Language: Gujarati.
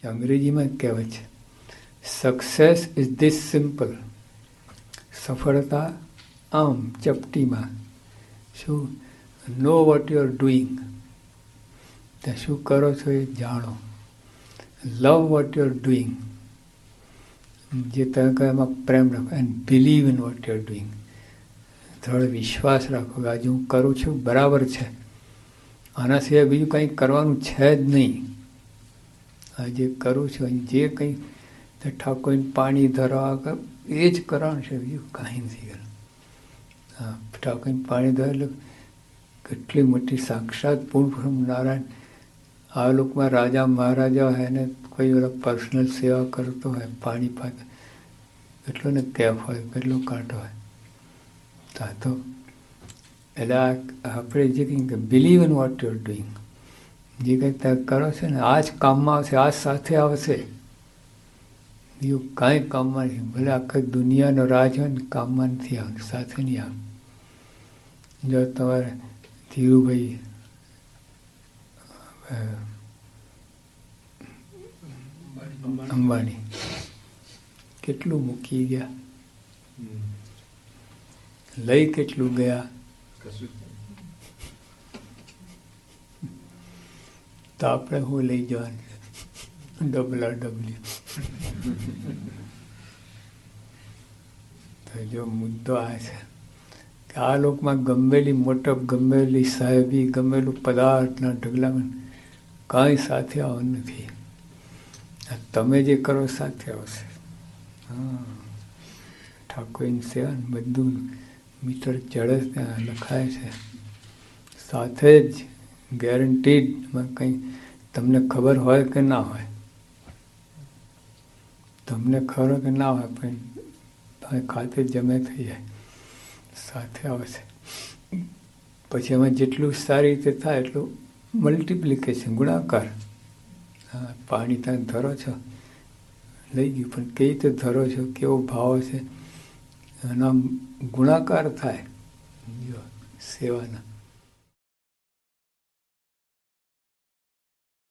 અંગ્રેજીમાં જ કહેવાય છે, સક્સેસ ઇઝ ધીસ સિમ્પલ. સફળતા આમ ચપટીમાં. શું? Know what you are doing. ત્યાં શું કરો છો એ જાણો. લવ વોટ યુ આર ડુઈંગ. જે તમે કહો એમાં પ્રેમ રાખો. And believe in what you are doing. થોડો વિશ્વાસ રાખો કે આજે હું કરું છું બરાબર છે, આના સિવાય બીજું કંઈ કરવાનું છે જ નહીં. આજે કરું છું જે કંઈ ઠાકોરને પાણી ધરવા એ જ કરવાનું છે, બીજું કાંઈ નથી કરવાનું. હા, ઠાકોરને પાણી ધરે એટલે કેટલી મોટી સાક્ષાત પૂર્ણ નારાયણ. આ લોકમાં રાજા મહારાજા હોય ને કોઈ પર્સનલ સેવા કરતો હોય, પાણી પાતા, કેટલો ને કેફ હોય, કેટલો કાંટો હોય. તો એટલે આપણે જે કંઈ believe in what you are doing. જે કંઈ તમે કરો છો ને આ જ કામમાં આવશે, આ જ સાથે આવશે, બીજું કાંઈ કામમાં નથી. ભલે આખી દુનિયાનો રાજ હોય ને કામમાં નથી આવતું, સાથે નહીં આવે. જો તમારે ધીરુભાઈ અંબાણી કેટલું મૂકી ગયા, લઈ કેટલું ગયા, તો આપણે હું લઈ જવાનું ડબલા ડબલી. તો જો મુદ્દો આ છે કે આ લોકમાં ગમેલી મોટપ, ગમેલી સાહેબી, ગમેલું પદાર્થના ઢગલામાં કાંઈ સાથે આવવાનું નથી. તમે જે કરો સાથે આવશે. હા, ઠાકોરની સેવા બધું મીટર ચડે ત્યાં લખાય છે, સાથે જ ગેરંટીડ. કંઈ તમને ખબર હોય કે ના હોય, તમને ખબર કે ના હોય, પણ તમે ખાતે જમે થઈ જાય, સાથે આવશે. પછી એમાં જેટલું સારી રીતે થાય એટલું મલ્ટિપ્લિકેશન, ગુણાકાર. હા, પાણી તમે ધરો છો, લઈ ગયું, પણ કઈ રીતે ધરો છો, કેવો ભાવ છે, એના ગુણાકાર થાય સેવાના.